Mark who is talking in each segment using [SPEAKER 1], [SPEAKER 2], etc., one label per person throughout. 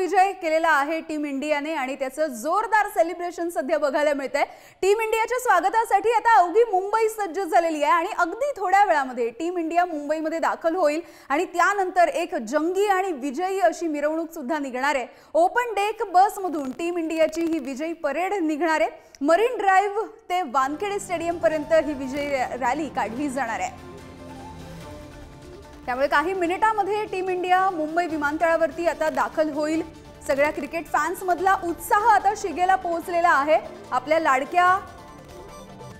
[SPEAKER 1] विजय केलेला आहे टीम इंडियाने आणि त्याचं जोरदार सेलिब्रेशन सध्या बघायला मिळतंय। टीम इंडियाच्या स्वागतासाठी आता अवघी मुंबई सज्ज झालेली आहे आणि अगदी थोड्या वेळामध्ये टीम इंडिया मुंबईमध्ये दाखल होईल आणि त्यानंतर एक जंगी आणि विजयी अशी मिरवणूक सुद्धा निघणार आहे। ओपन डेक बसमधून टीम इंडियाची ही विजयी परेड निघणार आहे। मरीन ड्राइव्ह ते वानखेडे स्टेडियम पर्यंत ही विजयी रॅली काढली जाणार आहे। त्यामुळे काही मिनिटांमध्ये टीम इंडिया मुंबई विमानतळावरती आता दाखल होईल। सगळ्या क्रिकेट फॅन्स मधला उत्साह आता शिगेला पोहोचलेला आहे। आपल्या लाडक्या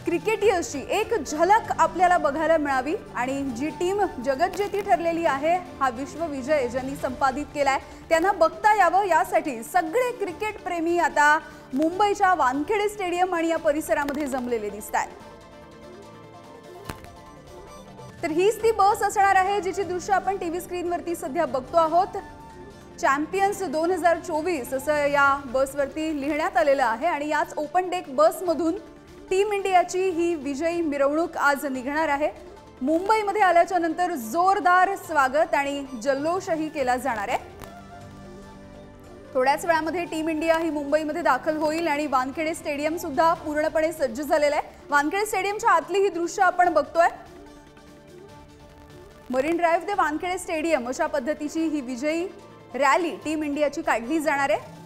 [SPEAKER 1] क्रिकेटियर्सची एक झलक आपल्याला बघायला मिळावी आणि जी टीम जगज्जेती ठरलेली आहे, हा विश्वविजय ज्यांनी संपादित केलाय त्यांना बघता यावं यासाठी सगळे क्रिकेट प्रेमी आता मुंबईच्या वानखेडे स्टेडियम आणि या परिसरामध्ये जमलेले दिसतात। तर हीच ती बस असणार आहे जिची दृश्य आपण टीव्ही स्क्रीनवरती सध्या बघतो आहोत। चॅम्पियन्स 2024 असं या बसवरती लिहिण्यात आलेलं आहे आणि याच ओपन डेक बसमधून टीम इंडियाची ही विजयी मिरवणूक आज निघणार आहे। मुंबईमध्ये आल्याच्या नंतर जोरदार स्वागत आणि जल्लोषही केला जाणार आहे। थोड्याच वेळामध्ये टीम इंडिया ही मुंबईमध्ये दाखल होईल आणि वानखेडे स्टेडियम सुद्धा पूर्णपणे सज्ज झालेलं आहे। वानखेडे स्टेडियमच्या आतली ही दृश्य आपण बघतोय। मरीन ड्राइव्ह ते वानखेडे स्टेडियम अशा पद्धतीची ही विजयी रॅली टीम इंडियाची काढली जाणार आहे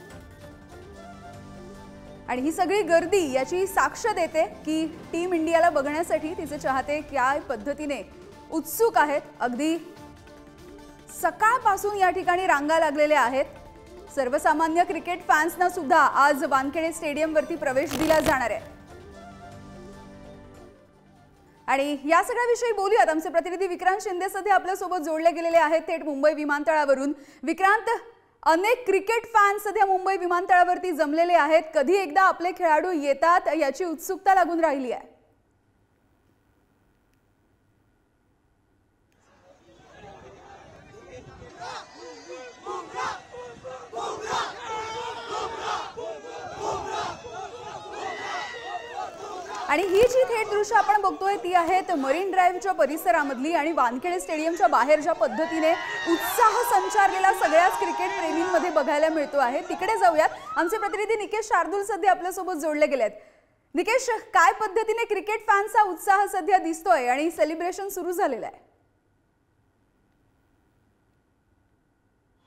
[SPEAKER 1] आणि ही सगळी गर्दी याची साक्ष देते की टीम इंडियाला बघण्यासाठी तिचे चाहते काय पद्धतीने उत्सुक आहेत। अगदी सकाळपासून या ठिकाणी रांगा लागलेल्या आहेत। सर्वसामान्य क्रिकेट फॅन्सना सुद्धा आज वानखेडे स्टेडियमवरती प्रवेश दिला जाणार आहे आणि या सगळ्याविषयी बोलूयात। आमचे प्रतिनिधी विक्रांत शिंदे सध्या आपल्या सोबत जोडले गेलेले आहेत थेट मुंबई विमानतळावरून। विक्रांत, अनेक क्रिकेट फॅन्स सध्या मुंबई विमानतळावरती जमलेले आहेत। कधी एकदा आपले खेळाडू येतात याची उत्सुकता लागून राहिली आहे। आणि ही जी थेट दृश्य आपण बघतोय ती आहेत मरीन ड्राइव्हच्या परिसरामधली आणि वानखेडे स्टेडियमच्या बाहेर ज्या पद्धतीने उत्साह संचारलेला सगळ्याच क्रिकेट प्रेमींमध्ये बघायला मिळतो आहे तिकडे जाऊयात। आमचे प्रतिनिधी निकेश शार्दूल सध्या आपल्या सोबत जोडले गेलेत। निकेश, काय पद्धतीने क्रिकेट फॅन्सचा उत्साह सध्या दिसतोय आणि सेलिब्रेशन सुरू झालेलं आहे?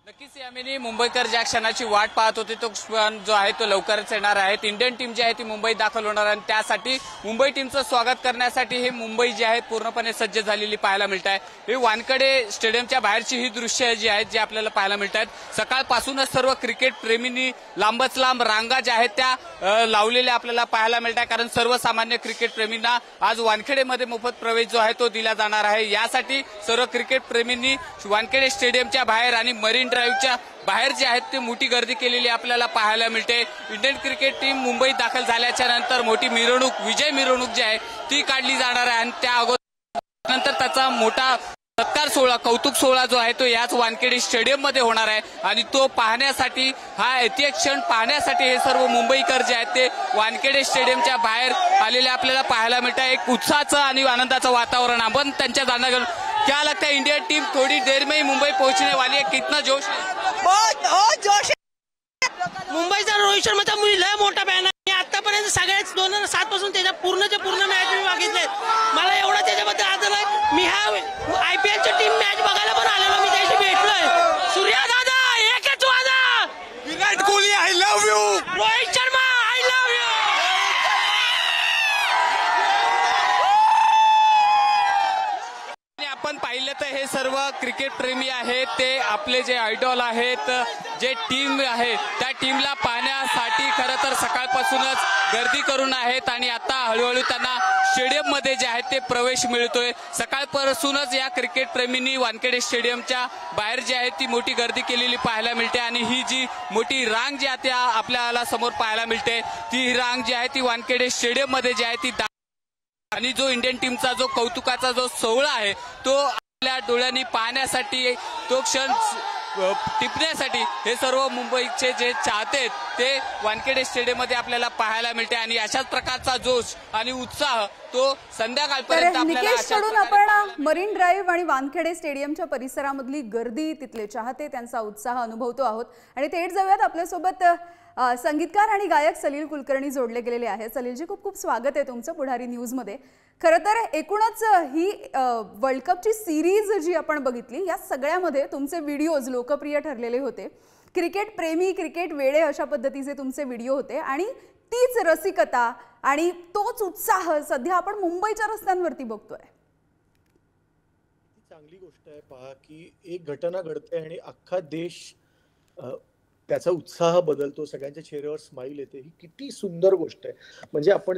[SPEAKER 2] नक्कीच यामिनी, मुंबईकर ज्या क्षणाची वाट पाहत होते तो क्षण जो आहे तो लवकरच येणार आहे। इंडियन टीम जी आहे ती मुंबईत दाखल होणार आहे आणि त्यासाठी मुंबई टीमचं स्वागत करण्यासाठी हे मुंबई जी आहे पूर्णपणे सज्ज झालेली पाहायला मिळत आहे। ही वानखेडे स्टेडियमच्या बाहेरची ही दृश्य जी आहेत जी आपल्याला पाहायला मिळत आहेत। सकाळपासूनच सर्व क्रिकेट प्रेमींनी लांबच लांब रांगा ज्या आहेत त्या लावलेल्या आपल्याला पाहायला मिळत आहे, कारण सर्वसामान्य क्रिकेट प्रेमींना आज वानखेडेमध्ये मोफत प्रवेश जो आहे तो दिला जाणार आहे। यासाठी सर्व क्रिकेट प्रेमींनी वानखेडे स्टेडियमच्या बाहेर आणि मरीन ड्राइव्हच्या बाहेर जे आहेत ते मोठी गर्दी केलेली आपल्याला पाहायला मिळते। इंडियन क्रिकेट टीम मुंबईत दाखल झाल्याच्या नंतर मोठी मिरवणूक, विजय मिरवणूक जी आहे ती काढली जाणार आहे आणि त्या अगोदर नंतर त्याचा मोठा सत्कार सोहळा, कौतुक सोहळा जो आहे तो याच वानखेडे स्टेडियम मध्ये होणार आहे आणि तो पाहण्यासाठी, हा ऐतिहासिक क्षण पाहण्यासाठी हे सर्व मुंबईकर जे आहेत ते वानखेडे स्टेडियमच्या बाहेर आलेले आपल्याला पाहायला मिळत आहे। एक उत्साहाचं आणि आनंदाचं वातावरण आपण त्यांच्या जाण्यावर। क्या लगता है इंडियन टीम थोड़ी देर में ही मुंबई पहुंचने वाली है? कितना जोश है?
[SPEAKER 3] बहुत जोश है। मुंबईचा रोहित शर्माचा लय मोठा फॅन आहे। आतापर्यंत सगळ्याच 2007 पासून त्याच्या पूर्णच्या पूर्ण मॅच मी बघितले। मला एवढा त्याच्याबद्दल आदर आहे। मी हा आयपीएलची टीम मॅच बघायला पण आलेलो, मी त्याशी भेटलोय। सूर्या दादा एकच वादा, Virat Kohli I love you, Rohit Sharma I love you.
[SPEAKER 2] आपण पाहिलं तर हे सर्व क्रिकेट प्रेमी आहेत ते आपले जे आयडॉल आहेत, जे टीम आहे त्या टीमला पाहण्यासाठी खरं तर सकाळपासूनच गर्दी करून आहेत आणि आता हळूहळू त्यांना स्टेडियम मध्ये जे आहे ते प्रवेश मिळतोय। सकाळपासूनच या क्रिकेट प्रेमींनी वानखेडे स्टेडियमच्या बाहेर जी आहे ती मोठी गर्दी केलेली पाहायला मिळते आणि ही जी मोठी रांग जी आहे त्या आपल्याला समोर पाहायला मिळते ती रांग जी आहे ती वानखेडे स्टेडियम मध्ये जी आहे ती आणि जो इंडियन टीमचा जो कौतुकाचा जो सोहळा आहे तो आपल्या डोळ्यांनी पाहण्यासाठी तो क्षण टिपण्यासाठी हे सर्व मुंबईचे जे चाहते आहेत ते वानखेडे स्टेडियम मध्ये आपल्याला पाहायला मिळते आणि अशाच प्रकारचा जोश आणि उत्साह तो संध्याकाळपर्यंत
[SPEAKER 1] तर
[SPEAKER 2] आपल्याला
[SPEAKER 1] निकेश
[SPEAKER 2] अशाच
[SPEAKER 1] कडून
[SPEAKER 2] प्रकारे
[SPEAKER 1] आपण मरीन ड्राईव्ह आणि वानखेडे स्टेडियमच्या परिसरामधली गर्दी, तिथले चाहते, त्यांचा उत्साह अनुभवतो आहोत आणि थेट जाऊयात. आपल्यासोबत संगीतकार आणि गायक सलील कुलकर्णी जोडले गेलेले आहेत. सलीलजी, खूप खूप स्वागत आहे तुमचं पुढारी न्यूजमध्ये. खरं तर एकूणच ही वर्ल्ड कपची सिरीज जी आपण बघितली, या सगळ्यामध्ये तुमचे व्हिडिओज लोकप्रिय ठरलेले होते. क्रिकेट प्रेमी, क्रिकेट वेडे अशा पद्धतीचे तुमचे व्हिडिओ होते आणि तीच रसिकता आणि तोच उत्साह सध्या आपण मुंबईच्या रस्त्यांवरती बघतोय.
[SPEAKER 4] चांगली गोष्ट आहे पहा की एक घटना घडते आणि अख्खा देश त्याचा उत्साह बदलतो, सगळ्यांच्या चेहऱ्यावर स्माईल येते. ही किती सुंदर गोष्ट आहे. म्हणजे आपण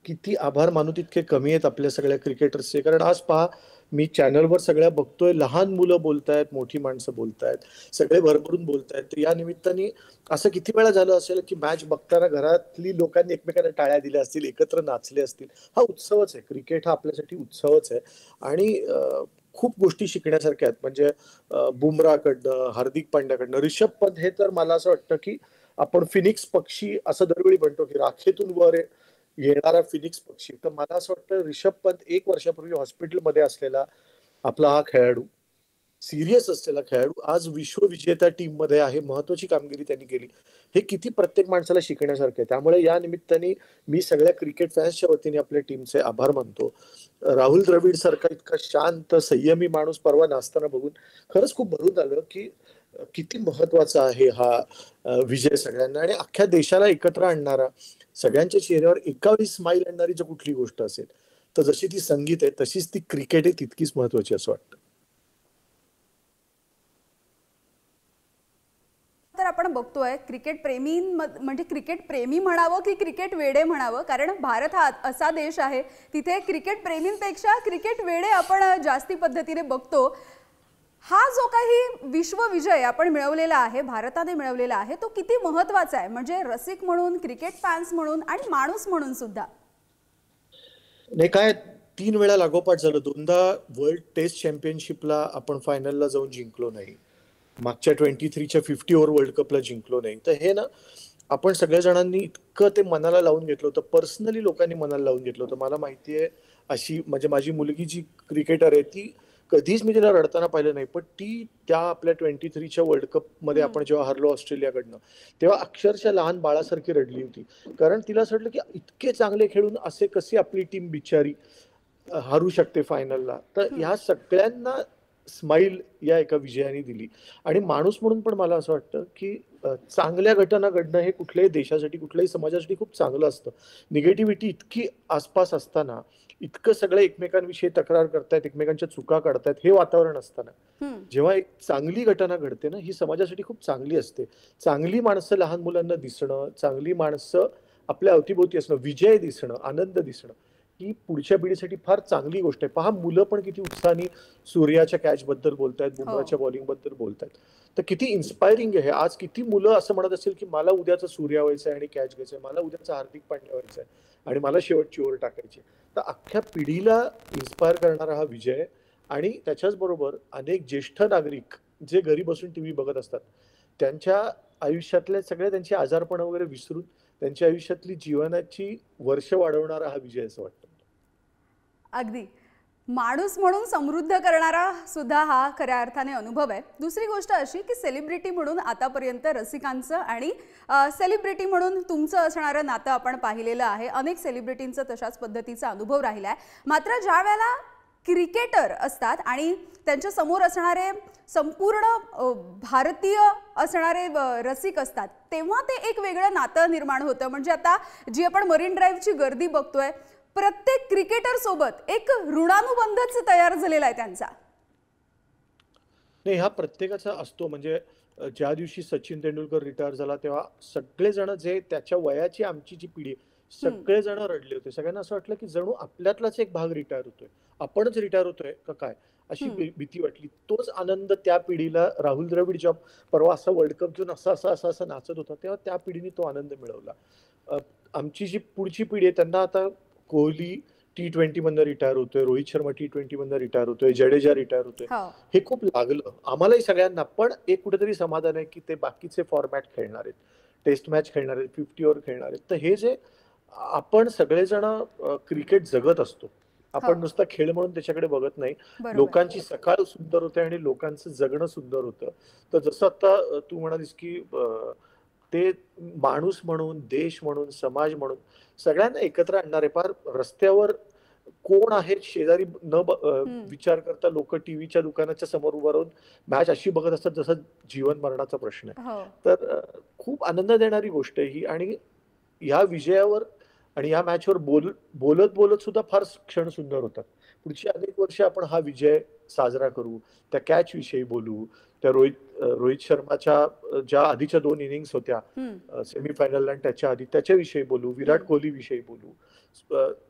[SPEAKER 4] किती आभार मानू तितके कमी आहेत आपल्या सगळ्या क्रिकेटर्सचे. कारण आज पहा, मी चॅनलवर सगळ्या बघतोय, लहान मुलं बोलतायत, मोठी माणसं बोलतायत, सगळे भरभरून बोलतायत. तर या निमित्ताने असं किती वेळा झालं असेल की मॅच बघताना घरातली लोकांनी एकमेकांना टाळ्या दिल्या असतील, एकत्र नाचले असतील. हा उत्सवच आहे, क्रिकेट हा आपल्यासाठी उत्सवच आहे. आणि खूप गोष्टी शिकण्यासारख्या आहेत. म्हणजे बुमराकडनं, हार्दिक पांड्याकडनं, रिषभ पंत हे तर मला असं वाटतं की आपण फिनिक्स पक्षी असं दरवेळी म्हणतो की राखेतून वर येणारा फिनिक्स पक्षी. तर मला असं वाटतं रिषभ पंत 1 वर्षापूर्वी हॉस्पिटलमध्ये असलेला आपला हा खेळाडू, सिरियस असलेला खेळाडू, आज विश्वविजेता टीम मध्ये आहे. महत्वाची कामगिरी त्यांनी केली. हे किती प्रत्येक माणसाला शिकण्यासारखं आहे. त्यामुळे या निमित्ताने मी सगळ्या क्रिकेट फॅन्सच्या वतीने आपल्या टीमचे आभार मानतो. राहुल द्रविड सारखा इतका शांत संयमी माणूस परवा नाचताना बघून खरंच खूप भरून आलं की किती महत्वाचा आहे हा विजय सगळ्यांना आणि अख्ख्या देशाला एकत्र आणणारा, सगळ्यांच्या चेहऱ्यावर एकावेळी स्माईल आणणारी जर कुठली गोष्ट असेल तर जशी ती संगीत आहे तशीच ती क्रिकेट आहे, तितकीच महत्वाची असं वाटतं.
[SPEAKER 1] तर आपण बघतोय क्रिकेट प्रेमी, म्हणजे क्रिकेट प्रेमी म्हणावं की क्रिकेट वेडे म्हणावं, कारण भारत हा असा देश आहे तिथे क्रिकेट प्रेमींपेक्षा क्रिकेट वेडे आपण जास्ती पद्धतीने बघतो. हा जो काही विश्वविजय आपण मिळवलेला आहे, भारताने मिळवलेला आहे, तो किती महत्वाचा आहे, म्हणजे रसिक म्हणून, क्रिकेट फॅन्स म्हणून आणि माणूस म्हणून सुद्धा.
[SPEAKER 4] नाही काय, 3 वेळा लागोपाठ झालं. 2दा वर्ल्ड टेस्ट चॅम्पियनशिपला आपण फायनलला जाऊन जिंकलो नाही. मागच्या 23च्या 50 ओव्हर वर्ल्ड कपला जिंकलो नाही. तर हे ना आपण सगळ्या जणांनी इतकं ते मनाला लावून घेतलं होतं, पर्सनली लोकांनी मनाला लावून घेतलं होतं. मला माहिती आहे, अशी म्हणजे माझी मुलगी जी क्रिकेटर आहे ती कधीच मी तिला रडताना पाहिलं नाही, पण ती त्या आपल्या 23च्या वर्ल्ड कप मध्ये आपण जेव्हा हरलो ऑस्ट्रेलियाकडनं, तेव्हा अक्षरशः लहान बाळासारखी रडली होती. कारण तिला असं वाटलं की इतके चांगले खेळून असे कसे आपली टीम बिचारी हरू शकते फायनलला. तर ह्या सगळ्यांना स्माईल या एका विजयाने दिली. आणि माणूस म्हणून पण मला असं वाटतं की चांगल्या घटना घडणं हे कुठल्याही देशासाठी, कुठल्याही समाजासाठी खूप चांगलं असतं. निगेटिव्हिटी इतकी आसपास असताना, इतकं सगळे एकमेकांविषयी तक्रार करतायत, एकमेकांच्या चुका काढतायत, हे वातावरण असताना जेव्हा एक चांगली घटना घडते ना, ही समाजासाठी खूप चांगली असते. चांगली माणसं लहान मुलांना दिसणं, चांगली माणसं आपल्या अवतीभोवती असणं, विजय दिसणं, आनंद दिसणं, ही पुढच्या पिढीसाठी फार चांगली गोष्ट आहे. पहा, मुलं पण किती उत्साहाने सूर्याच्या कॅच बद्दल बोलतायत, बुमराच्या बॉलिंग बद्दल बोलतायत. तर किती इन्स्पायरिंग आहे. आज किती मुलं असं म्हणत असेल की मला उद्याचा सूर्या व्हायचं आहे आणि कॅच घ्यायचंय, मला उद्याचा हार्दिक पांड्या व्हायचं आहे आणि मला शेवटची ओव्हर टाकायची. तर अख्ख्या पिढीला इन्स्पायर करणारा हा विजय आहे. आणि त्याच्याच बरोबर अनेक ज्येष्ठ नागरिक जे घरी बसून टीव्ही बघत असतात, त्यांच्या आयुष्यातले सगळे त्यांची आजारपण वगैरे विसरून त्यांच्या आयुष्यातली जीवनाची वर्ष वाढवणारा हा विजय असं वाटतं.
[SPEAKER 1] अगदी माणूस म्हणून समृद्ध करणारा सुद्धा हा खऱ्या अर्थाने अनुभव आहे. दुसरी गोष्ट अशी की सेलिब्रिटी म्हणून आतापर्यंत रसिकांचं आणि सेलिब्रिटी म्हणून तुमचं असणारं नातं आपण पाहिलेलं आहे. अनेक सेलिब्रिटींचं तशाच पद्धतीचा अनुभव राहिला आहे. मात्र ज्या वेळेला क्रिकेटर असतात आणि त्यांच्या समोर असणारे संपूर्ण भारतीय असणारे रसिक असतात, तेव्हा ते एक वेगळं नातं निर्माण होतं. म्हणजे आता जी आपण मरीन ड्राईव्हची गर्दी बघतोय, प्रत्येक क्रिकेटर सोबत एक ऋणानुबंधच तयार झालेला आहे त्यांचा.
[SPEAKER 4] नाही, हा प्रत्येकाचा असतो. म्हणजे ज्या दिवशी सचिन तेंडुलकर रिटायर झाला तेव्हा सगळेजण, जे त्याच्या वयाची आमची जी पिढी, सगळेजण रडले होते. सगळ्यांना असं वाटलं की जणू आपल्यातलाच एक भाग रिटायर होतोय, आपणच रिटायर होतोय का काय, अशी भीती वाटली. तोच आनंद त्या पिढीला राहुल द्रविड जेव्हा परवा असा वर्ल्ड कप घेऊन असा नाचत होता, तेव्हा त्या पिढीने तो आनंद मिळवला. आमची जी पुढची पिढी आहे त्यांना आता कोहली, T20 मधनं रिटायर होतोय, रोहित शर्मा T20 मधनं रिटायर होतोय, जडेजा रिटायर होतोय.
[SPEAKER 1] हो.
[SPEAKER 4] हे खूप लागलं आम्हालाही सगळ्यांना, पण एक कुठेतरी समाधान आहे की ते बाकीचे फॉर्मॅट खेळणार आहेत, टेस्ट मॅच खेळणार आहेत, 50 ओव्हर खेळणार आहेत. तर हे जे आपण सगळेजण क्रिकेट जगत असतो, आपण नुसता खेळ म्हणून त्याच्याकडे बघत नाही.
[SPEAKER 1] बरोबर.
[SPEAKER 4] लोकांची सकाळ सुंदर होते आणि लोकांचं जगणं सुंदर होतं. तर जसं आता तू म्हणालीस की ते माणूस म्हणून, देश म्हणून, समाज म्हणून सगळ्यांना एकत्र आणणारे, फार रस्त्यावर कोण आहे शेजारी विचार करता लोक टीव्हीच्या दुकानाच्या समोर उभं राहून मॅच अशी बघत असतात जसं जीवन मरणाचा प्रश्न आहे.
[SPEAKER 1] हो.
[SPEAKER 4] तर खूप आनंद देणारी गोष्ट आहे ही. आणि या विजयावर आणि या मॅचवर बोलत बोलत सुद्धा फार क्षण सुंदर होतात. पुढची अनेक वर्ष आपण हा विजय साजरा करू, त्या कॅच विषयी बोलू, त्या रोहित शर्माच्या ज्या आधीच्या 2 इनिंग्स होत्या सेमीफायनल आणि त्याच्या आधी त्याच्याविषयी बोलू, विराट कोहली विषयी बोलू,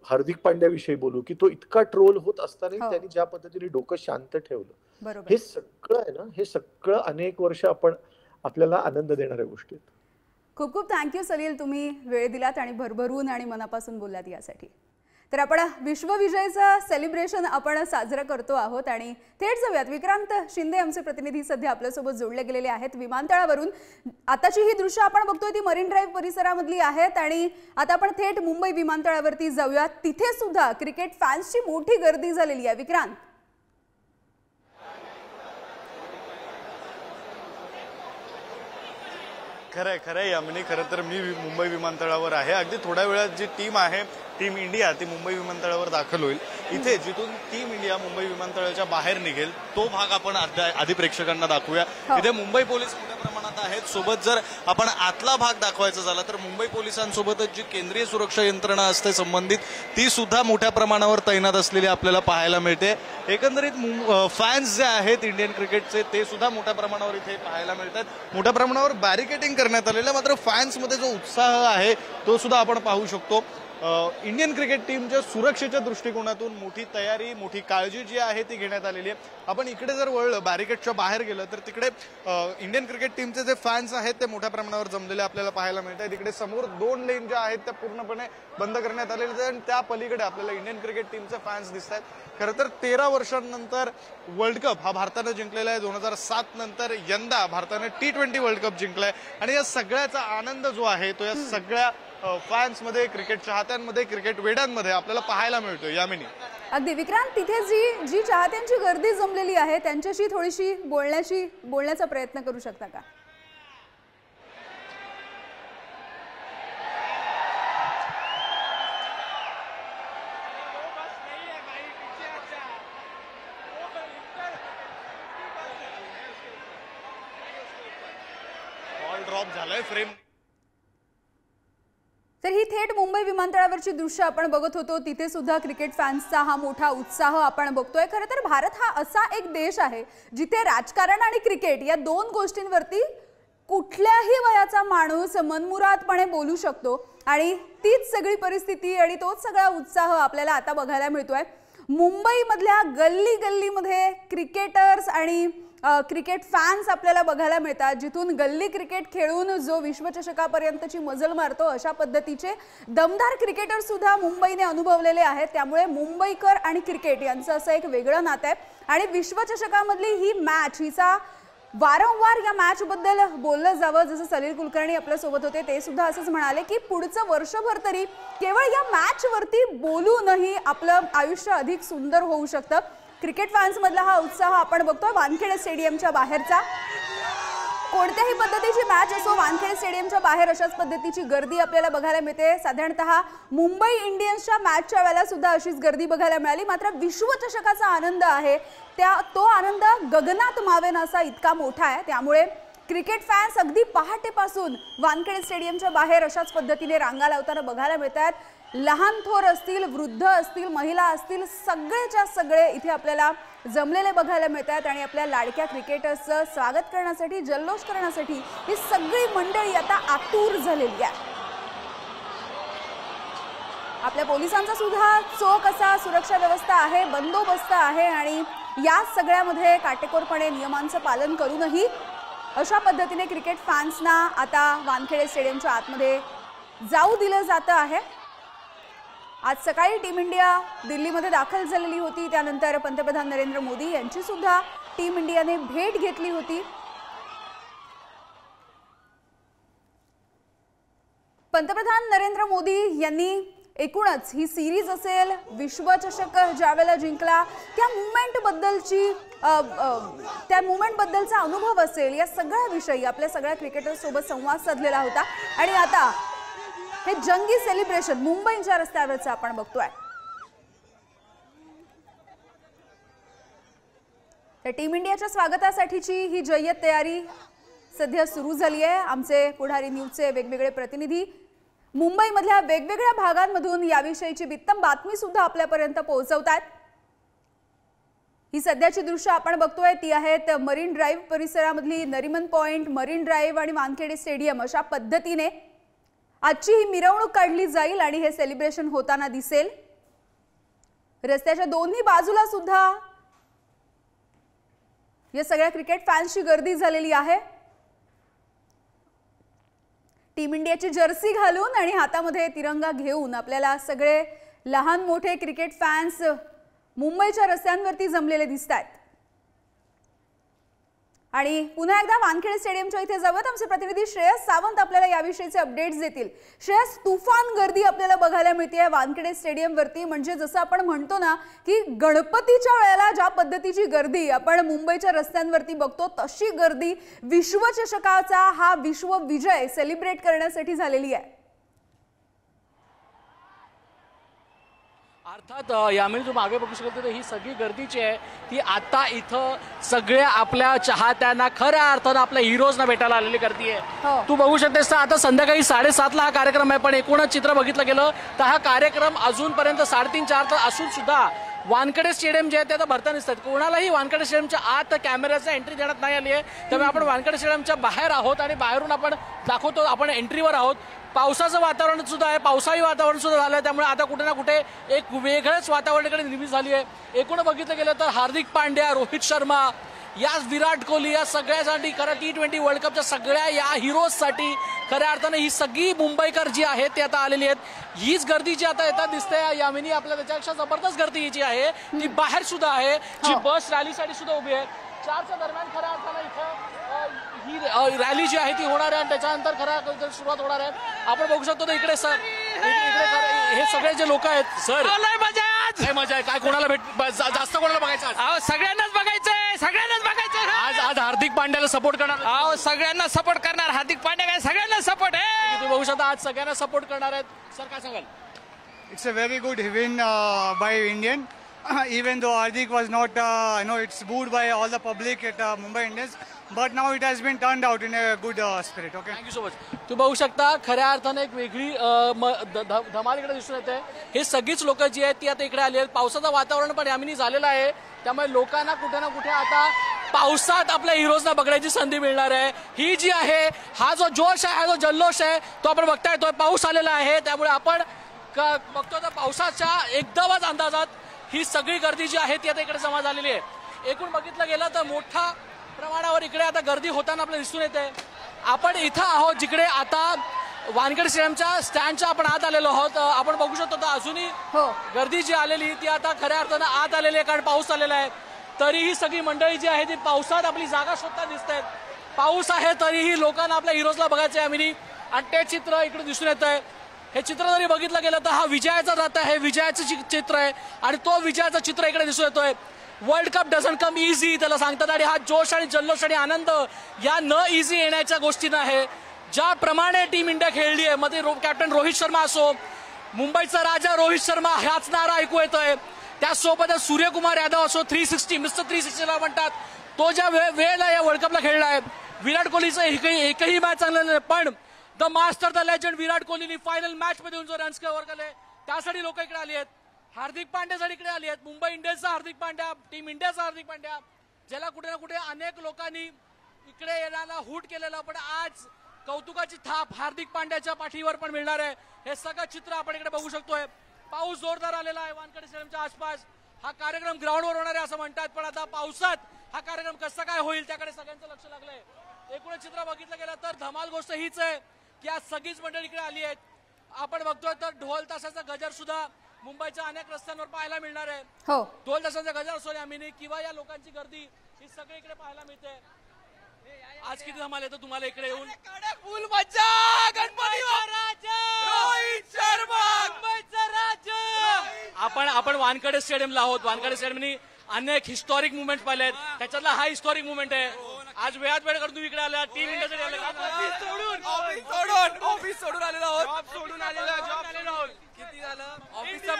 [SPEAKER 4] हार्दिक पांड्या विषयी बोलू की तो इतका ट्रोल होत असताना त्यांनी ज्या पद्धतीने डोकं शांत ठेवलं. हे सगळं आहे ना, हे सगळं अनेक वर्ष आपण आपल्याला आनंद देणाऱ्या गोष्टी आहेत.
[SPEAKER 1] खूप खूप थँक्यू सलील, तुम्ही वेळ दिलात आणि भरभरून आणि मनापासून बोललात यासाठी. तर आपण विश्वविजयचं सेलिब्रेशन आपण साजरं करतो आहोत आणि थेट जाऊयात. विक्रांत शिंदे आमचे प्रतिनिधी सध्या आपल्यासोबत जोडले गेलेले आहेत विमानतळावरून. आताची ही दृश्य आपण बघतोय ती मरीन ड्राईव्ह परिसरामधली आहेत आणि आता आपण थेट मुंबई विमानतळावरती जाऊयात. तिथे सुद्धा क्रिकेट फॅन्सची मोठी गर्दी झालेली आहे. विक्रांत,
[SPEAKER 5] खरंय खरंय यामिनी, खरं तर मी मुंबई विमानतळावर आहे. अगदी थोड्या वेळात जी टीम आहे, टीम इंडिया, ती मुंबई विमानतळावर दाखल होईल. इथे जिथून टीम इंडिया मुंबई विमानतळाच्या बाहेर निघेल तो भाग आपण आधी प्रेक्षकांना दाखवूया. इथे मुंबई पोलीस मोठ्या प्रमाणात आहेत. सोबत जर आपण आतला भाग दाखवायचा झाला तर मुंबई पोलिसांसोबतच जी केंद्रीय सुरक्षा यंत्रणा असते संबंधित, ती सुद्धा मोठ्या प्रमाणावर तैनात असलेली आपल्याला पाहायला मिळते. एकंदरीत फॅन्स जे आहेत इंडियन क्रिकेटचे ते सुद्धा मोठ्या प्रमाणावर इथे पाहायला मिळतात. मोठ्या प्रमाणावर बॅरिकेडिंग करण्यात आलेलं, मात्र फॅन्समध्ये जो उत्साह आहे तो सुद्धा आपण पाहू शकतो. इंडियन क्रिकेट टीमच्या सुरक्षेच्या दृष्टिकोनातून मोठी तयारी, मोठी काळजी जी आहे ती घेण्यात आलेली आहे. आपण इकडे जर वळलं, बॅरिकेडच्या बाहेर गेलं तर तिकडे इंडियन क्रिकेट टीमचे जे फॅन्स आहेत ते मोठ्या प्रमाणावर जमलेले आपल्याला पाहायला मिळत आहेत. इकडे समोर 2 लेन ज्या आहेत त्या पूर्णपणे बंद करण्यात आलेल्या आहेत आणि त्या पलीकडे आपल्याला इंडियन क्रिकेट टीमचे फॅन्स दिसत आहेत. खरं तर 13 वर्षांनंतर वर्ल्ड कप हा भारतानं जिंकलेला आहे. 2007 नंतर यंदा भारताने T20 वर्ल्ड कप जिंकलाय आणि या सगळ्याचा आनंद जो आहे तो या सगळ्या फॅन्समध्ये, क्रिकेट चाहत्यांमध्ये, क्रिकेट वेड्यांमध्ये आपल्याला पाहायला मिळतो. यामिनी,
[SPEAKER 1] अगदी विक्रांत, तिथे जी चाहत्यांची गर्दी जमलेली आहे त्यांच्याशी थोडीशी बोलण्याचा प्रयत्न करू शकता का?
[SPEAKER 5] बॉल ड्रॉप झालाय फ्रेम.
[SPEAKER 1] तर ही थेट मुंबई विमानतळावरची दृश्य आपण बघत होतो. तिथे सुद्धा क्रिकेट फॅन्सचा हा मोठा उत्साह आपण बघतोय. खरं तर भारत हा असा एक देश आहे जिथे राजकारण आणि क्रिकेट या 2 गोष्टींवरती कुठल्याही वयाचा माणूस मनमुरादपणे बोलू शकतो आणि तीच सगळी परिस्थिती आणि तोच सगळा उत्साह आपल्याला आता बघायला मिळतोय. मुंबईमधल्या गल्ली गल्लीमध्ये क्रिकेटर्स आणि क्रिकेट फॅन्स आपल्याला बघायला मिळतात, जिथून गल्ली क्रिकेट खेळून जो विश्वचषकापर्यंतची मजल मारतो अशा पद्धतीचे दमदार क्रिकेटर सुद्धा मुंबईने अनुभवलेले आहेत. त्यामुळे मुंबईकर आणि क्रिकेट यांचं असं एक वेगळं नातं आहे आणि विश्वचषकामधली ही मॅच, हिचा वारंवार या मॅच बद्दल बोललं जावं. जसं सलील कुलकर्णी आपल्या सोबत होते ते सुद्धा असंच म्हणाले की पुढचं वर्षभर तरी केवळ या मॅच वरती बोलूनही आपलं आयुष्य अधिक सुंदर होऊ शकतं. क्रिकेट फॅन्स मधला हा उत्साह आपण बघतोय वानखेडे स्टेडियमच्या बाहेरचा. कोणत्याही पद्धतीची मॅच असो, वानखेडे स्टेडियमच्या बाहेर अशाच पद्धतीची गर्दी आपल्याला बघायला मिळते. साधारणतः मुंबई इंडियन्सच्या मॅचच्या वेळेला सुद्धा अशीच गर्दी बघायला मिळाली. मात्र विश्वचषकाचा आनंद आहे तो आनंद गगनात मावेनासा इतका मोठा आहे. त्यामुळे क्रिकेट फॅन्स अगदी पहाटेपासून वानखेडे स्टेडियमच्या बाहेर अशाच पद्धतीने रांगा लावताना बघायला मिळतात. लहान थोर असतील, वृद्ध असतील, महिला असतील, सगळेच्या सगळे इथे आपल्याला जमलेले बघायला मिळतात आणि आपल्या लाडक्या क्रिकेटर्सचं स्वागत करण्यासाठी, जल्लोष करण्यासाठी ही सगळी मंडळी आता आतुर झालेली आहे. आपल्या पोलिसांचा सुद्धा चोख असा सुरक्षा व्यवस्था आहे, बंदोबस्त आहे आणि या सगळ्यामध्ये काटेकोरपणे नियमांचं पालन करूनही अशा पद्धतीने क्रिकेट फॅन्सना आता वानखेडे स्टेडियमच्या आतमध्ये जाऊ दिलं जातं आहे. आज सकाळी टीम इंडिया दिल्लीमध्ये दाखल झालेली होती. त्यानंतर पंतप्रधान नरेंद्र मोदी यांची सुद्धा टीम इंडियाने भेट घेतली होती. पंतप्रधान नरेंद्र मोदी यांनी एकूणच ही सिरीज असेल, विश्वचषक ज्यावेळेला जिंकला त्या मुवमेंट बद्दलचा अनुभव असेल, या सगळ्या विषयी आपल्या सगळ्या क्रिकेटर्स सोबत संवाद साधलेला होता. आणि आता हे जंगी सेलिब्रेशन मुंबईच्या रस्त्यावरचं आपण बघतोय. तर टीम इंडियाच्या स्वागतासाठीची ही जय्यत तयारी सध्या सुरू झाली आहे. आमचे पुढारी न्यूजचे वेगवेगळे प्रतिनिधी मुंबईमधल्या वेगवेगळ्या भागांमधून याविषयीची बित्तम बातमी सुद्धा आपल्यापर्यंत पोहोचवतात. ही सध्याची दृश्य आपण बघतोय ती आहेत मरीन ड्राईव्ह परिसरामधली नरिमन पॉइंट, मरीन ड्राईव्ह आणि वानखेडे स्टेडियम अशा पद्धतीने आजची ही मिरवणूक काढली जाईल आणि हे सेलिब्रेशन होताना दिसेल. रस्त्याच्या दोन्ही बाजूला सुद्धा या सगळ्या क्रिकेट फॅन्सची गर्दी झालेली आहे. टीम इंडियाची जर्सी घालून आणि हातामध्ये तिरंगा घेऊन आपल्याला सगळे लहान मोठे क्रिकेट फॅन्स मुंबईच्या रस्त्यांवरती जमलेले दिसतात. आणि पुन्हा एकदा वानखेडे स्टेडियमच्या इथे जाऊयात. आमचे प्रतिनिधी श्रेयस सावंत आपल्याला याविषयीचे अपडेट्स देतील. श्रेयस, तुफान गर्दी आपल्याला बघायला मिळते वानखेडे स्टेडियमवरती. म्हणजे जसं आपण म्हणतो ना की गणपतीच्या वेळेला ज्या पद्धतीची गर्दी आपण मुंबईच्या रस्त्यांवरती बघतो, तशी गर्दी विश्वचषकाचा हा विश्व विजय सेलिब्रेट करण्यासाठी झालेली आहे.
[SPEAKER 6] अर्थात यामिनी, तुम्ही मागे बघू शकता ही सगळी गर्दीची आहे ती आता इथं सगळ्या आपल्या चाहत्यांना, खऱ्या अर्थानं आपल्या हिरोजना भेटायला आलेली गर्दी आहे. तू बघू शकतेस तर आता संध्याकाळी 7:30ला हा कार्यक्रम आहे, पण एकूणच चित्र बघितलं गेलं तर हा कार्यक्रम अजूनपर्यंत 3:30-4 तास असून सुद्धा वानखेडे स्टेडियम जे आहे ते आता भरताना दिसतात. कोणालाही वानखेडे स्टेडियमच्या आत कॅमेऱ्याचा एंट्री देण्यात नाही आली आहे. त्यामुळे आपण वानखेडे स्टेडियमच्या बाहेर आहोत आणि बाहेरून आपण दाखवतो, आपण एंट्रीवर आहोत. पावसाचं वातावरण सुद्धा आहे, पावसाळी वातावरण सुद्धा झालं आहे. त्यामुळे आता कुठे ना कुठे एक वेगळंच वातावरणाकडे निर्मिती झाली आहे. एकूण बघितलं गेलं तर हार्दिक पांड्या, रोहित शर्मा, या विराट कोहली, या सगळ्यासाठी खरं T20 वर्ल्ड कपच्या सगळ्या या हिरोजसाठी खऱ्या अर्थानं ही सगळी मुंबईकर जी आहेत ते आता आलेली आहेत. हीच गर्दी जी आता येतात दिसते यामिनी, आपल्या त्याच्यापेक्षा जबरदस्त गर्दी जी आहे ती बाहेर सुद्धा आहे, जी बस रॅलीसाठी सुद्धा उभी आहे. 4च्या दरम्यान खऱ्या अर्थानं इथं ही रॅली जी आहे ती होणार आहे आणि त्याच्यानंतर खऱ्या सुरुवात होणार आहे. आपण बघू शकतो तर इकडे सर, इकडे हे सगळे जे लोक आहेत सर, मजा आहे. काय कोणाला जास्त कोणाला बघायचं?
[SPEAKER 3] सगळ्यांनाच बघायचंय, सगळ्यांनाच बघायचंय.
[SPEAKER 6] आज हार्दिक पांड्याला सपोर्ट करणार,
[SPEAKER 3] सगळ्यांना सपोर्ट करणार. हार्दिक पांड्या काय सगळ्यांना सपोर्ट आहे.
[SPEAKER 6] तुम्ही बघू शकता आज सगळ्यांना सपोर्ट करणार आहेत. सर काय सांगाल?
[SPEAKER 7] It's a very good win by Indian. Even though Hardik was not, it's booed by all the public at Mumbai Indians, but now it has been turned out in a good spirit. Okay.
[SPEAKER 6] Thank you so much. तुम्ही बघू शकता खऱ्या अर्थानं एक वेगळी धमाल इकडे दिसून येते. हे सगळीच लोक जी आहेत ती आता इकडे आली आहेत. पावसाचं वातावरण पण यामिनी झालेलं आहे, त्यामुळे लोकांना कुठे ना कुठे आता पावसात आपल्या हिरोजना बघण्याची संधी मिळणार आहे. ही जी आहे, हा जो जोश आहे, हा जो जल्लोष आहे, तो आपण बघताय. तो पाऊस आलेला आहे, त्यामुळे आपण बघतो तर पावसाच्या एकदमच अंदाजात ही सगळी गर्दी जी आहे ती आता इकडे जमा झालेली आहे. एकूण बघितलं गेलं तर मोठ्या प्रमाणावर इकडे आता गर्दी होताना आपल्याला दिसून येते. आपण इथं आहोत जिकडे आता वानखेडे स्टेडियमच्या स्टँडच्या आपण आत आलेलो आहोत. आपण बघू शकतो तर अजूनही गर्दी जी आलेली ती आता खऱ्या अर्थानं आत आलेली आहे, कारण पाऊस आलेला आहे. तरीही सगळी मंडळी जी आहे ती पावसात आपली जागा शोधता दिसत आहेत. पाऊस आहे तरीही लोकांना आपल्या हिरोजला बघायचं आहे यामिनी, आणि ते चित्र इकडे दिसून येत आहे. हे चित्र जरी बघितलं गेलं तर हा विजयाचा रथ आहे, विजयाचं चित्र आहे आणि तो विजयाचं चित्र इकडे दिसून येतोय. World cup doesn't come easy त्याला सांगतात, आणि हा जोश आणि जल्लोष आणि आनंद या न इझी येण्याच्या गोष्टीनं आहे. ज्याप्रमाणे टीम इंडिया खेळली आहे, मध्ये कॅप्टन रोहित शर्मा असो, मुंबईचा राजा रोहित शर्मा ह्याच नारा ऐकू येतोय. त्यासोबतच सूर्यकुमार यादव असो, 360 मिस्टर 360 म्हणतात, तो ज्या वेळेला या वर्ल्ड कपला खेळला आहे. विराट कोहलीचं एकही मॅच चांगलं नाही, पण द मास्टर द लेजंड विराट कोहलीने फायनल मॅच मध्ये जो रन्स कव्हर केले त्यासाठी लोक इकडे आली आहेत. हार्दिक पांड्यासाठी इकडे आली आहेत. मुंबई इंडियन्सचा हार्दिक पांड्या, टीम इंडियाचा हार्दिक पांड्या, ज्याला कुठे ना कुठे अनेक लोकांनी इकडे येण्याला हूट केलेला, पण आज कौतुकाची थाप हार्दिक पांड्याच्या पाठीवर पण मिळणार आहे. हे सगळं चित्र आपण इकडे बघू शकतोय. पाऊस जोरदार आलेला आहे वानखेडे स्टेडियमच्या आसपास. हा कार्यक्रम ग्राउंडवर होणार आहे असं म्हणतात, पण आता पावसात हा कार्यक्रम कसा काय होईल त्याकडे सगळ्यांचं लक्ष लागलंय. एकूणच चित्र बघितलं गेलं तर धमाल गोष्ट हीच आहे की आज सगळीच मंडळी इकडे आली आहेत. आपण बघतोय तर ढोल ताशाचा गजर सुद्धा मुंबईच्या अनेक रस्त्यांवर पाहायला मिळणार आहे.
[SPEAKER 1] हो,
[SPEAKER 6] ढोल ताशांचा गजर असो यामिनी किंवा या लोकांची गर्दी ही सगळी इकडे पाहायला मिळते. आज किती धमाल येतं तुम्हाला इकडे येऊन.
[SPEAKER 2] फुल मज्जा गणपती रोहित शर्मा मुंबईचा राजा.
[SPEAKER 6] आपण वानखेडे स्टेडियमला आहोत. वानखेडे स्टेडियमनी अनेक हिस्टॉरिक मुवमेंट पाहिले आहेत. त्याच्यातला हा हिस्टॉरिक मुवमेंट आहे. आज वेळात वेळ करून तुम्ही इकडे आला टीम इंडियासाठी
[SPEAKER 2] ऑफिस सोडून आलेलो आहोत. किती झालं ऑफिसचा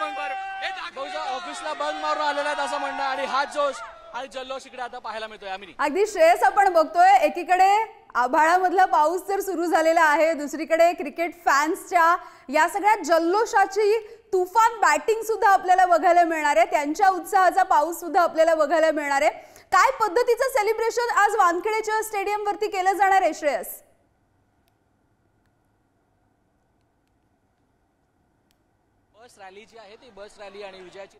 [SPEAKER 6] ऑफिसला बंद मारून आलेला आहेत असं म्हणणं आणि हा जोश आणि जल्लोष इकडे आता पाहायला मिळतोय. आम्ही
[SPEAKER 1] अगदी श्रेयस आपण बघतोय एकीकडे आभाळामधला पाऊस तर सुरू झालेला आहे, दुसरीकडे क्रिकेट फॅन्सच्या या सगळ्या जल्लोषाची तुफान बॅटिंग सुद्धा आपल्याला बघायला मिळणार आहे. त्यांच्या उत्साहाचा पाऊस सुद्धा आपल्याला बघायला मिळणार आहे. काय पद्धतीचं सेलिब्रेशन आज वानखेडेच्या स्टेडियम वरती केलं जाणार आहे श्रेयस?
[SPEAKER 6] बस रॅली जी आहे ती बस रॅली आणि विजयाची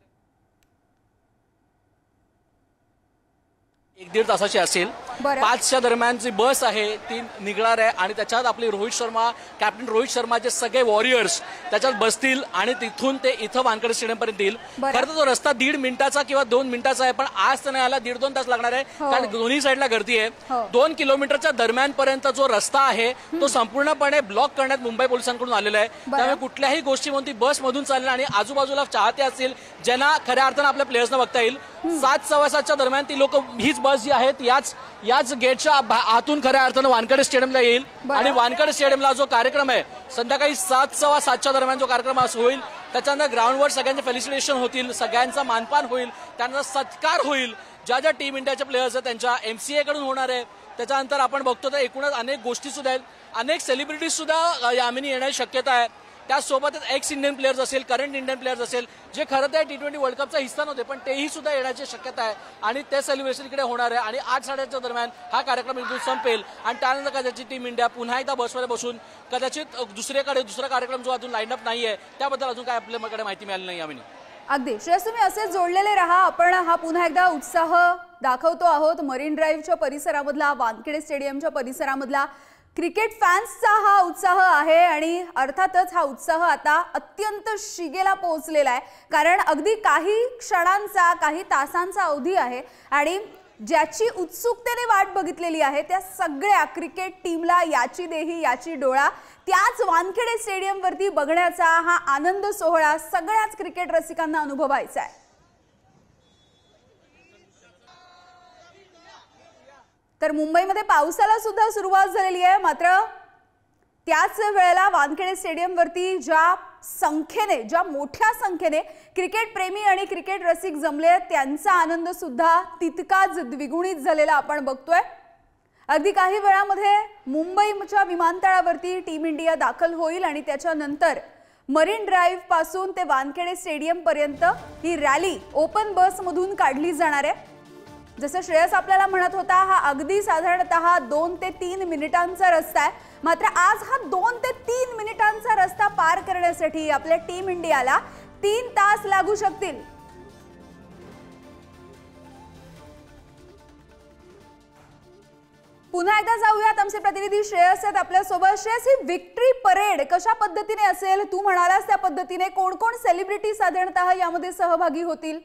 [SPEAKER 6] 1-1.5 तासाची असेल. 5च्या दरम्यानची बस आहे ती निघणार आहे आणि त्याच्यात आपले रोहित शर्मा कॅप्टन रोहित शर्माचे सगळे वॉरियर्स त्याच्यात बसतील आणि तिथून ते इथं वानखेडे स्टेडियम पर्यंत येईल. खरं तर तो रस्ता 1.5 मिनिटाचा किंवा 2 मिनिटाचा आहे, पण आज तर याला 1.5-2 तास लागणार आहे कारण दोन्ही साईडला गर्दी आहे. 2 किलोमीटरच्या दरम्यान पर्यंत जो रस्ता आहे तो संपूर्णपणे ब्लॉक करण्यात मुंबई पोलिसांकडून आलेला आहे. त्यामुळे कुठल्याही गोष्टीमध्ये बस मधून चालेल आणि आजूबाजूला चाहते असतील ज्यांना खऱ्या अर्थानं आपल्या प्लेयर्सना बघता येईल. 7-7:15च्या दरम्यान ती लोक हीच बस जी आहेत याच गेटच्या आतून खऱ्या अर्थानं वानखेडे स्टेडियमला येईल आणि वानखेडे स्टेडियमला जो कार्यक्रम आहे संध्याकाळी 7-7:15च्या दरम्यान जो कार्यक्रम होईल त्याच्यानंतर ग्राउंडवर सगळ्यांचे फेलिसिटेशन होतील, सगळ्यांचा मानपान होईल, त्यांचा सत्कार होईल. ज्या ज्या टीम इंडियाच्या प्लेयर्स आहेत त्यांच्या MCA कडून होणार आहे. त्याच्यानंतर आपण बघतो तर एकूणच अनेक गोष्टी सुद्धा आहेत, अनेक सेलिब्रिटीज सुद्धा यामिनी येण्याची शक्यता आहे. त्यासोबतच एक्स इंडियन प्लेयर्स असेल, करंट इंडियन प्लेयर्स असेल जे खरं तर T20 वर्ल्ड कपचा हिस्सा नव्हते पण तेही सुद्धा येण्याची शक्यता आहे आणि ते सेलिब्रेशन इकडे होणार आहे. आणि 8-8:30च्या दरम्यान हा कार्यक्रम इथून संपेल आणि त्यानंतर कदाचित टीम इंडिया पुन्हा एकदा बसमध्ये बसून कदाचित दुसरा कार्यक्रम जो अजून लाईन अप नाहीये त्याबद्दल अजून काय आपल्याकडे माहिती मिळाली नाही. आम्ही
[SPEAKER 1] अगदी श्रेयस तुम्ही असे जोडलेले राहा. आपण हा पुन्हा एकदा उत्साह दाखवतो आहोत. मरीन ड्राईव्हच्या परिसरामधला, वानखेडे स्टेडियमच्या परिसरामधला क्रिकेट फॅन्सचा हा उत्साह आहे आणि अर्थातच हा उत्साह आता अत्यंत शिगेला पोहोचलेला आहे कारण अगदी काही क्षणांचा, काही तासांचा अवधी आहे आणि ज्याची उत्सुकतेने वाट बघितलेली आहे त्या सगळ्या क्रिकेट टीमला याची देही याची डोळा त्याच वानखेडे स्टेडियम वरती बघण्याचा हा आनंद सोहळा सगळ्याच क्रिकेट रसिकांना अनुभवायचा आहे. तर मुंबईमध्ये पावसाला सुद्धा सुरुवात झालेली आहे, मात्र त्याच वेळेला वानखेडे स्टेडियम वरती ज्या मोठ्या संख्येने क्रिकेट प्रेमी आणि क्रिकेट रसिक जमले त्यांचा आनंद सुद्धा तितकाच द्विगुणित झालेला आपण बघतोय. अगदी काही वेळामध्ये मुंबईच्या विमानतळावरती टीम इंडिया दाखल होईल आणि त्याच्यानंतर मरीन ड्राईव्ह पासून ते वानखेडे स्टेडियम पर्यंत ही रॅली ओपन बस मधून काढली जाणार आहे. जसं श्रेयस आपल्याला म्हणत होता हा अगदी साधारणतः 2 ते 3 मिनिटांचा रस्ता आहे, मात्र आज हा 2 ते 3 मिनिटांचा रस्ता पार करण्यासाठी आपल्या टीम इंडियाला 3 तास लागू शकतील. पुन्हा एकदा जाऊयात, आमचे प्रतिनिधी श्रेयस आहेत आपल्या सोबत. श्रेयस, ही विक्ट्री परेड कशा पद्धतीने असेल? तू म्हणालास त्या पद्धतीने कोण कोण सेलिब्रिटी साधारणतः यामध्ये सहभागी होतील?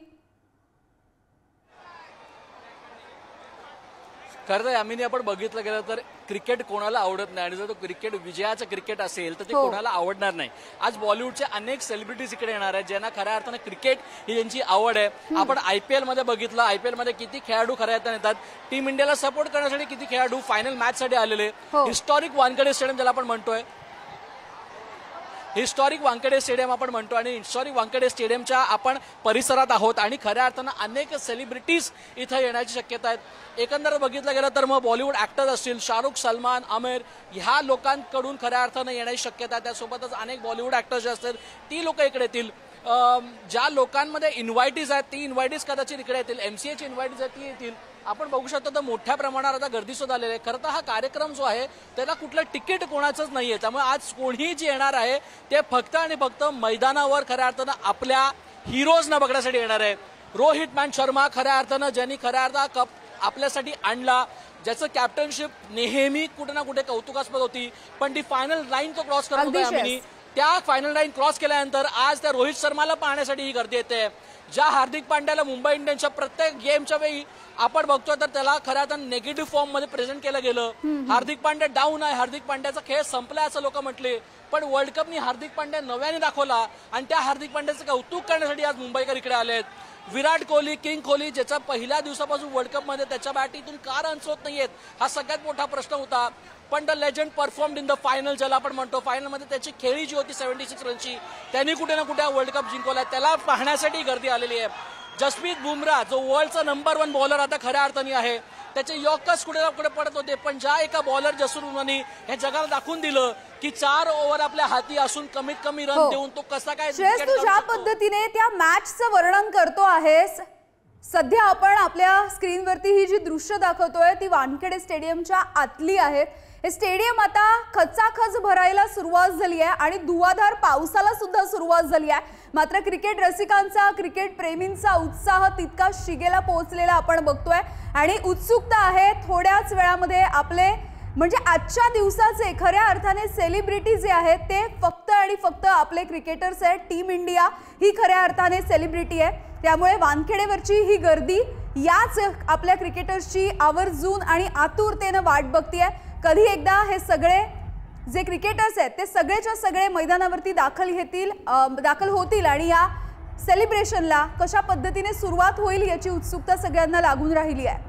[SPEAKER 6] खरं तर यामिनी आपण बघितलं गेलं तर क्रिकेट कोणाला आवडत नाही आणि जर तो क्रिकेट विजयाचं क्रिकेट असेल तर ते कोणाला आवडणार नाही. आज बॉलिवूडचे अनेक सेलिब्रिटीज इकडे येणार आहेत ज्यांना खऱ्या अर्थानं क्रिकेट ही त्यांची आवड आहे. आपण IPL मध्ये बघितलं, IPL मध्ये किती खेळाडू खऱ्या अर्थाने येतात, टीम इंडियाला सपोर्ट करण्यासाठी किती खेळाडू फायनल मॅच साठी आलेले. हिस्टॉरिक वानखेडे स्टेडियम ज्याला आपण म्हणतोय, हिस्टॉरिक वानखेडे स्टेडियम आपण म्हणतो आणि हिस्टॉरिक वानखेडे स्टेडियमच्या आपण परिसरात आहोत आणि खऱ्या अर्थानं अनेक सेलिब्रिटीज इथं येण्याची शक्यता आहेत. एकंदर बघितलं गेलं तर मग बॉलिवूड ऍक्टर्स असतील, शाहरुख, सलमान, आमिर ह्या लोकांकडून खऱ्या अर्थानं येण्याची शक्यता आहे. त्यासोबतच अनेक बॉलिवूड ऍक्टर्स जे असतील ती लोक इकडे येतील. ज्या लोकांमध्ये इन्व्हायटीज आहेत ती इन्व्हायटीज कदाचित इकडे येतील, MCA ची इन्व्हायटीज आहेत ती येतील. आपण बघू शकतो तर मोठ्या प्रमाणावर आता गर्दी सुद्धा आलेली आहे. खरं तर हा कार्यक्रम जो आहे त्याला कुठलं तिकीट कोणाचंच नाहीये, त्यामुळे आज कोणीही जे येणार आहे ते फक्त आणि फक्त मैदानावर खऱ्या अर्थानं आपल्या हिरोजना बघण्यासाठी येणार आहे. रोहित शर्मा खऱ्या अर्थानं ज्यांनी खऱ्या अर्थानं कप आपल्यासाठी आणला, ज्याचं कॅप्टनशिप नेहमी कुठे ना कुठे कौतुकास्पद होती, पण ती फायनल लाईन तो क्रॉस करत होता. त्या फायनल लाईन क्रॉस केल्यानंतर आज त्या रोहित शर्माला पाहण्यासाठी ही गर्दी येते. ज्या हार्दिक पांड्याला मुंबई इंडियन्सच्या प्रत्येक गेमच्या वेळी आपण बघतोय तर त्याला खऱ्या अर्थाने निगेटिव्ह फॉर्म मध्ये प्रेझेंट केलं गेलं. हार्दिक पांड्या डाऊन आहे, हार्दिक पांड्याचा खेळ संपलाय असं लोक म्हटले, पण वर्ल्ड कपनी हार्दिक पांड्या नव्याने दाखवला आणि त्या हार्दिक पांड्याचं कौतुक करण्यासाठी आज मुंबईकर इकडे आलेत. विराट कोहली, किंग कोहली, ज्याचा पहिल्या दिवसापासून वर्ल्ड कप मध्ये त्याच्या बॅटीतून का रन्स होत नाहीयेत हा सगळ्यात मोठा प्रश्न होता. पण the legend performed in the final, ज्याला आपण म्हणतो फायनलमध्ये त्याची खेळी जी होती 76 रनची, त्यांनी कुठे ना कुठे वर्ल्ड कप जिंकवलाय. त्याला पाहण्यासाठी गर्दी आलेली आहे. जसप्रीत बुमराह जो वर्ल्डचा नंबर 1 बॉलर आता खऱ्या अर्थाने आहे, त्याचे यॉर्कर्स कुठे ना कुठे पडत होते, पण ज्या एका बॉलर जसरुमनी हे जगाला दाखवून दिलं की 4 ओव्हर आपल्या हाती असून कमीत कमी रन देऊन तो कसा काय
[SPEAKER 1] श्रेयस, तू ज्या पद्धतीने त्या मॅचचं वर्णन करतो आहेस, सध्या आपण आपल्या स्क्रीनवरती ही जी दृश्य दाखवतोय ती वानखेडे स्टेडियमच्या आतली आहेत. हे स्टेडियम आता खचाखच भरायला सुरुवात झाली आहे आणि धुवाधार पावसाला सुद्धा सुरुवात झाली आहे. मात्र क्रिकेट रसिकांचा, क्रिकेट प्रेमींचा उत्साह तितका शिगेला पोहोचलेला आपण बघतोय आणि उत्सुकता आहे थोड्याच वेळामध्ये आपले म्हणजे आजच्या दिवसाचे खऱ्या अर्थाने सेलिब्रिटी जे आहेत ते फक्त आणि फक्त आपले क्रिकेटर्स आहेत. टीम इंडिया ही खऱ्या अर्थाने सेलिब्रिटी आहे, त्यामुळे वानखेडेवरची ही गर्दी याच आपल्या क्रिकेटर्सची आवर्जून आणि आतुरतेने वाट बघतीये. कधी एकदा हे सगळे जे क्रिकेटर्स आहेत ते सगळेच्या सगळे मैदानावरती दाखल होतील आणि या सेलिब्रेशनला कशा पद्धतीने सुरुवात होईल याची उत्सुकता सगळ्यांना लागून राहिली आहे.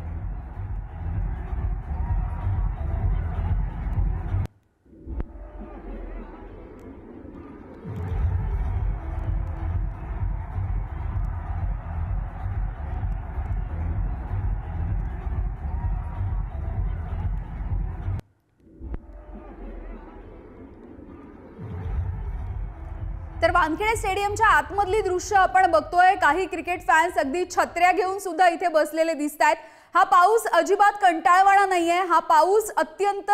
[SPEAKER 1] तर वानखेडे स्टेडियमच्या आतमधली दृश्य आपण बघतोय. काही क्रिकेट फॅन्स अगदी छत्र्या घेऊन सुद्धा इथे बसलेले दिसतायत. हा पाऊस अजिबात कंटाळवाणा नाहीये, हा पाऊस अत्यंत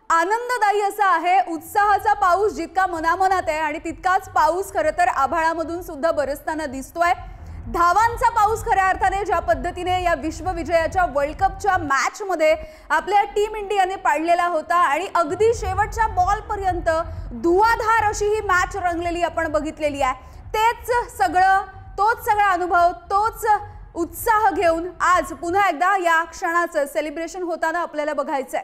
[SPEAKER 1] आनंददायी असा आहे. उत्साहाचा पाऊस जितका मनामनात आहे आणि तितकाच पाऊस खरं तर आभाळामधून सुद्धा बरसताना दिसतोय. धावांचा पाऊस खऱ्या अर्थाने ज्या पद्धतीने या विश्वविजयाच्या वर्ल्ड कपच्या मॅच मध्ये आपल्या टीम इंडियाने पाडलेला होता आणि अगदी शेवटच्या बॉल पर्यंत धुवाधार अशी ही मॅच रंगलेली आपण बघितलेली आहे. तोच सगळा अनुभव, तोच उत्साह घेऊन आज पुन्हा एकदा या क्षणाचं सेलिब्रेशन होताना आपल्याला बघायचंय.